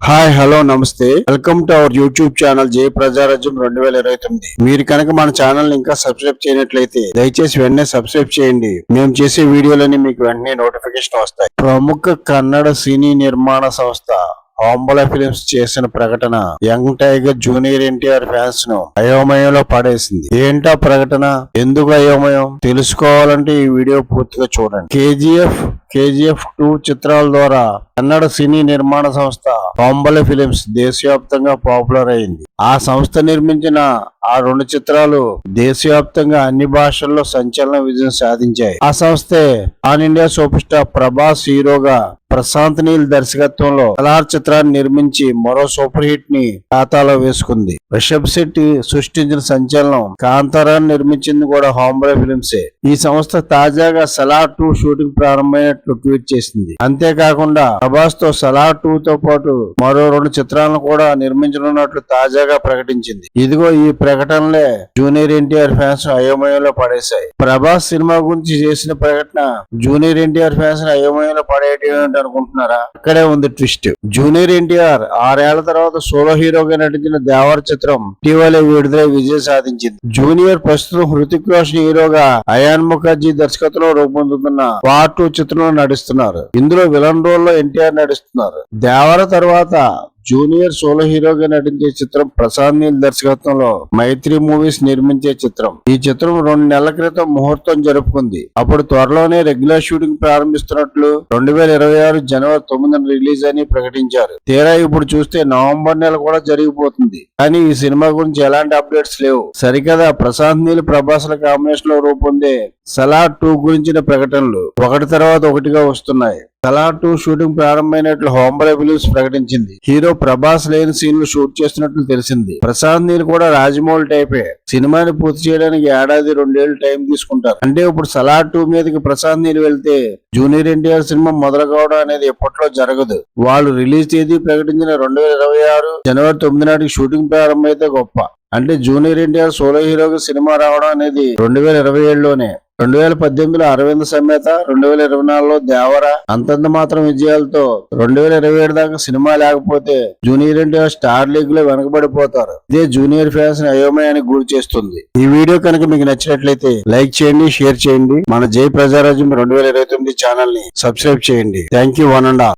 Hi hello నమస్తే welcome to our YouTube channel జై ప్రజారాజ్యం 2029. మీరు కనుక మన ఛానల్ ఇంకా సబ్స్క్రైబ్ చేయనట్లయితే దయచేసి వెంటనే సబ్స్క్రైబ్ చేయండి. మేము చేసే వీడియోలన్నీ మీకు వెంటనే నోటిఫికేషన్ వస్తాయి. ప్రముఖ కన్నడ సినీ నిర్మాణ సంస్థ ఆంబోలా ఫిలిమ్స్ చేసిన ప్రకటన young tiger junior NTR fans ను అయోమయంలో పడేసింది. ఏంటా ప్రకటన, ఎందుకు అయోమయం తెలుసుకోవాలంటే ఈ వీడియో పూర్తిగా చూడండి. కేజీఎఫ్ 2 చిత్రాల ద్వారా కన్నడ సినీ నిర్మాణ సంస్థ ఆంబోలా ఫిలిమ్స్ దేశవ్యాప్తంగా పాపులర్ అయింది. ఆ సంస్థ నిర్మించిన ఆ 2 చిత్రాలు దేశవ్యాప్తంగా అన్ని భాషల్లో సంచలన విజయం సాధించాయి. ఆ సంస్థే pan India super star Prabhas హీరోగా ప్రశాంత్ నీల్ దర్శకత్వంలో సలార్ చిత్రాన్ని నిర్మించి మరో సూపర్ హిట్ ని ఖాతాలో వేసుకుంది. రిషబ్ శెట్టి సృష్టించిన సంచలనం కాంతారాన్ని నిర్మించింది కూడా ఆంబోలా ఫిలిమ్సే. ఈ సంస్థ తాజాగా సలార్ 2 షూటింగ్ ప్రారంభమైనట్లు ట్వీట్ చేసింది. అంతేకాకుండా ప్రభాస్ తో సలార్ 2 తో పాటు మరో 2 చిత్రాలను కూడా నిర్మించనున్నట్లు తాజాగా ప్రకటించింది. ఇదిగో ఈ ప్రకటనలే జూనియర్ ఎన్టీఆర్ ఫ్యాన్స్ అయోమయంలో పడేశాయి. ప్రభాస్ సినిమా గురించి చేసిన ప్రకటన జూనియర్ ఎన్టీఆర్ ఫ్యాన్స్ అయోమయంలో పడేటి అనుకుంటున్నారా? అక్కడే ఉంది ట్విస్ట్. జూనియర్ ఎన్టీఆర్ 6 ఏళ్ల తర్వాత సోలో హీరోగా నటించిన దేవర చిత్రం ఇటీవలే విడుదలై విజయం సాధించింది. జూనియర్ ప్రస్తుతం హృతిక్ రోషన్ హీరోగా అయాన్ ముఖర్జీ దర్శకత్వంలో రూపొందుతున్న పార్ట్ 2 చిత్రంలో నటిస్తున్నారు. ఇందులో విలన్ రోల్ లో ఎన్టీఆర్ నటిస్తున్నారు. దేవర తర్వాత జూనియర్ సోలో హీరోగా నటించే చిత్రం ప్రశాంత్ నీల్ దర్శకత్వంలో మైత్రి మూవీస్ నిర్మించే చిత్రం. ఈ చిత్రం 2 నెలల క్రితం ముహూర్తం జరుపుకుంది. అప్పుడు త్వరలోనే రెగ్యులర్ షూటింగ్ ప్రారంభిస్తున్నట్లు 2026 జనవరి 9న రిలీజ్ అని ప్రకటించారు. తీరా ఇప్పుడు చూస్తే నవంబర్ నెల కూడా జరిగిపోతుంది. కానీ ఈ సినిమా గురించి ఎలాంటి అప్డేట్స్ లేవు. సరికదా ప్రశాంత్ నీల్ ప్రభాస్ల కాంబినేషన్ లో రూపొందే సలార్ 2 గురించిన ప్రకటనలు ఒకటి తర్వాత ఒకటిగా వస్తున్నాయి. సలార్ 2 షూటింగ్ ప్రారంభమైనట్లు ఆంబోలా ఫిలిమ్స్ ప్రకటించింది. హీరో ప్రభాస్ లేని సీన్లు షూట్ చేస్తున్నట్లు తెలిసింది. ప్రశాంత్ నీల్ కూడా రాజమౌళి టైపే. సినిమాని పూర్తి చేయడానికి 1-2 ఏళ్లు టైం తీసుకుంటారు. అంటే ఇప్పుడు సలార్ 2 మీదకి ప్రశాంత్ నీల్ వెళ్తే జూనియర్ ఎన్టీఆర్ సినిమా మొదలు కావడం అనేది ఎప్పట్లో జరగదు. వాళ్ళు రిలీజ్ తేదీ ప్రకటించిన 2026 జనవరి 9 నాటికి షూటింగ్ ప్రారంభమైతే గొప్ప. అంటే జూనియర్ ఎన్టీఆర్ సోలో హీరోగా సినిమా రావడం అనేది 2027లోనే. 2018లో అరవింద్ సమేత, 2024లో దేవర అంతంత మాత్రం విజయాలతో 2027 దాకా సినిమా లేకపోతే జూనియర్ ఎన్టీఆర్ స్టార్ లీగ్ లో వెనకబడిపోతారు. ఇదే జూనియర్ ఫ్యాన్స్ ని అయోమయానికి గురి చేస్తుంది. ఈ వీడియో కనుక మీకు నచ్చినట్లయితే లైక్ చేయండి, షేర్ చేయండి. మన జై ప్రజారాజ్యం 2029 ఛానల్ ని సబ్స్క్రైబ్ చేయండి. Thank you one and all.